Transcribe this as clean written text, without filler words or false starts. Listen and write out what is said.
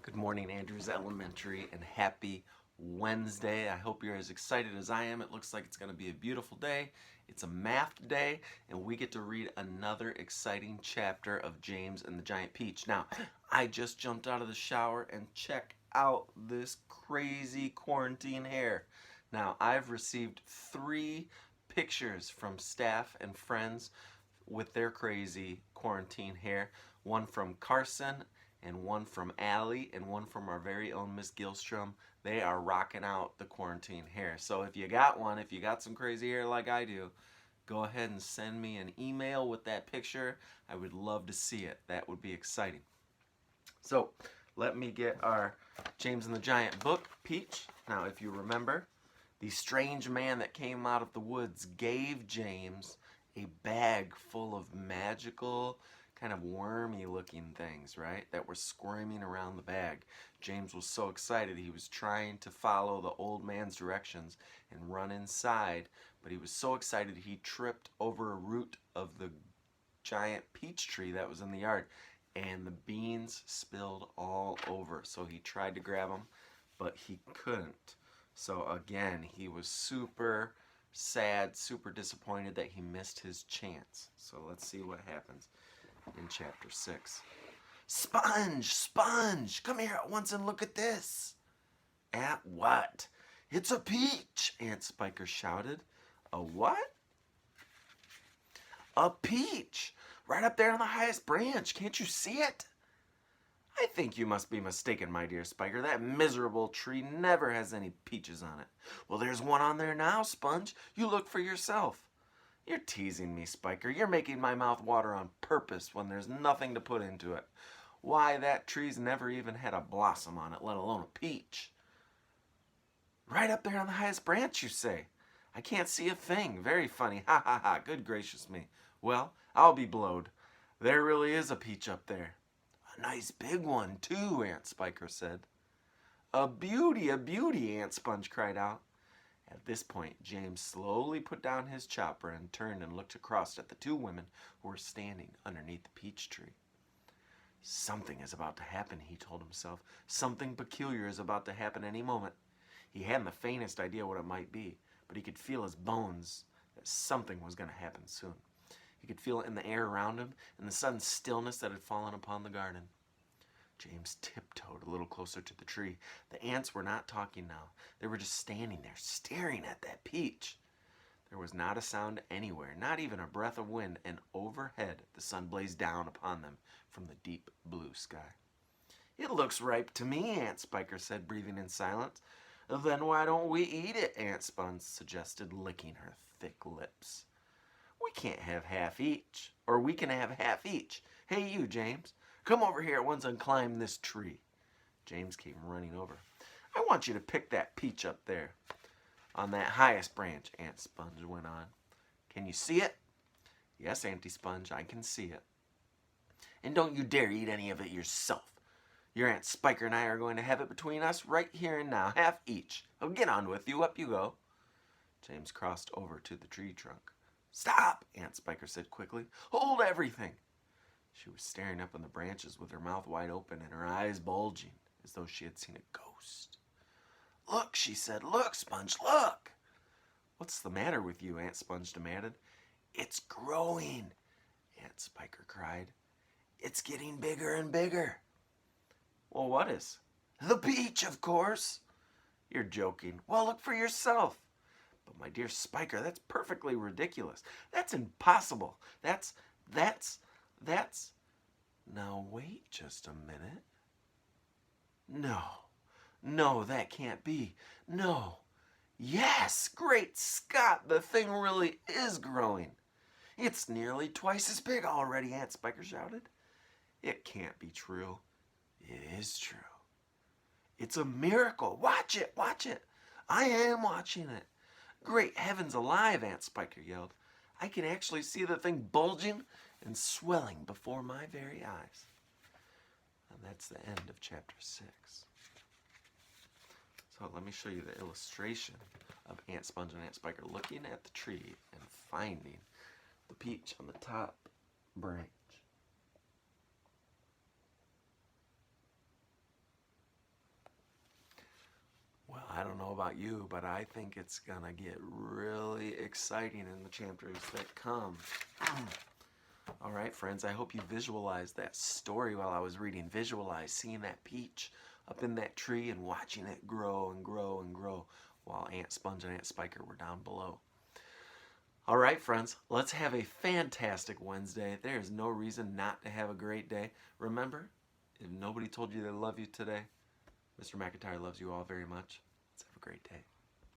Good morning, Andrews Elementary, and happy Wednesday. I hope you're as excited as I am. It looks like it's going to be a beautiful day. It's a math day, and we get to read another exciting chapter of James and the Giant Peach. Now, I just jumped out of the shower and check out this crazy quarantine hair. Now, I've received 3 pictures from staff and friends with their crazy quarantine hair. One from Carson, and one from Allie, and one from our very own Miss Gilstrom. They are rocking out the quarantine hair. So if you got one, if you got some crazy hair like I do, go ahead and send me an email with that picture. I would love to see it. That would be exciting. So let me get our James and the Giant book, Peach. Now, if you remember, the strange man that came out of the woods gave James a bag full of magical, kind of wormy looking things, right, that were squirming around the bag. James was so excited he was trying to follow the old man's directions and run inside, but he was so excited he tripped over a root of the giant peach tree that was in the yard, and the beans spilled all over. So he tried to grab them, but he couldn't. So again, he was super sad, super disappointed that he missed his chance. So let's see what happens in chapter 6. Sponge! Sponge! Come here at once and look at this. At what? It's a peach, Aunt Spiker shouted. A what? A peach! Right up there on the highest branch. Can't you see it? I think you must be mistaken, my dear Spiker. That miserable tree never has any peaches on it. Well, there's one on there now, Sponge. You look for yourself. You're teasing me, Spiker. You're making my mouth water on purpose when there's nothing to put into it. Why, that tree's never even had a blossom on it, let alone a peach. Right up there on the highest branch, you say? I can't see a thing. Very funny. Ha ha ha. Good gracious me. Well, I'll be blowed. There really is a peach up there. A nice big one, too, Aunt Spiker said. A beauty, Aunt Sponge cried out. At this point, James slowly put down his chopper and turned and looked across at the 2 women who were standing underneath the peach tree. Something is about to happen, he told himself. Something peculiar is about to happen any moment. He hadn't the faintest idea what it might be, but he could feel his bones that something was going to happen soon. He could feel it in the air around him and the sudden stillness that had fallen upon the garden. James tiptoed a little closer to the tree. The ants were not talking now. They were just standing there, staring at that peach. There was not a sound anywhere, not even a breath of wind, and overhead the sun blazed down upon them from the deep blue sky. It looks ripe to me, Aunt Spiker said, breathing in silence. Then why don't we eat it, Aunt Sponge suggested, licking her thick lips. We can't have half each, or we can have half each. Hey, you, James. Come over here at once and climb this tree. James came running over. I want you to pick that peach up there on that highest branch, Aunt Sponge went on. Can you see it? Yes, Auntie Sponge, I can see it. And don't you dare eat any of it yourself. Your Aunt Spiker and I are going to have it between us right here and now, half each. Oh, get on with you. Up you go. James crossed over to the tree trunk. Stop, Aunt Spiker said quickly. Hold everything. She was staring up in the branches with her mouth wide open and her eyes bulging as though she had seen a ghost. Look, she said. Look, Sponge, look. What's the matter with you? Aunt Sponge demanded. It's growing, Aunt Spiker cried. It's getting bigger and bigger. Well, what is? The peach, of course. You're joking. Well, look for yourself. But my dear Spiker, that's perfectly ridiculous. That's impossible. That's... Now wait just a minute. No, that can't be. No. Yes, great Scott, the thing really is growing. It's nearly twice as big already, Aunt Spiker shouted. It can't be true. It is true. It's a miracle. Watch it, watch it. I am watching it. Great heavens alive, Aunt Spiker yelled. I can actually see the thing bulging and swelling before my very eyes. And that's the end of chapter 6. So let me show you the illustration of Aunt Sponge and Aunt Spiker looking at the tree and finding the peach on the top branch. about you, but I think it's going to get really exciting in the chapters that come. All right, friends, I hope you visualized that story while I was reading. Visualize seeing that peach up in that tree and watching it grow and grow and grow while Aunt Sponge and Aunt Spiker were down below. All right, friends, let's have a fantastic Wednesday. There is no reason not to have a great day. Remember, if nobody told you they love you today, Mr. McIntyre loves you all very much. Let's have a great day.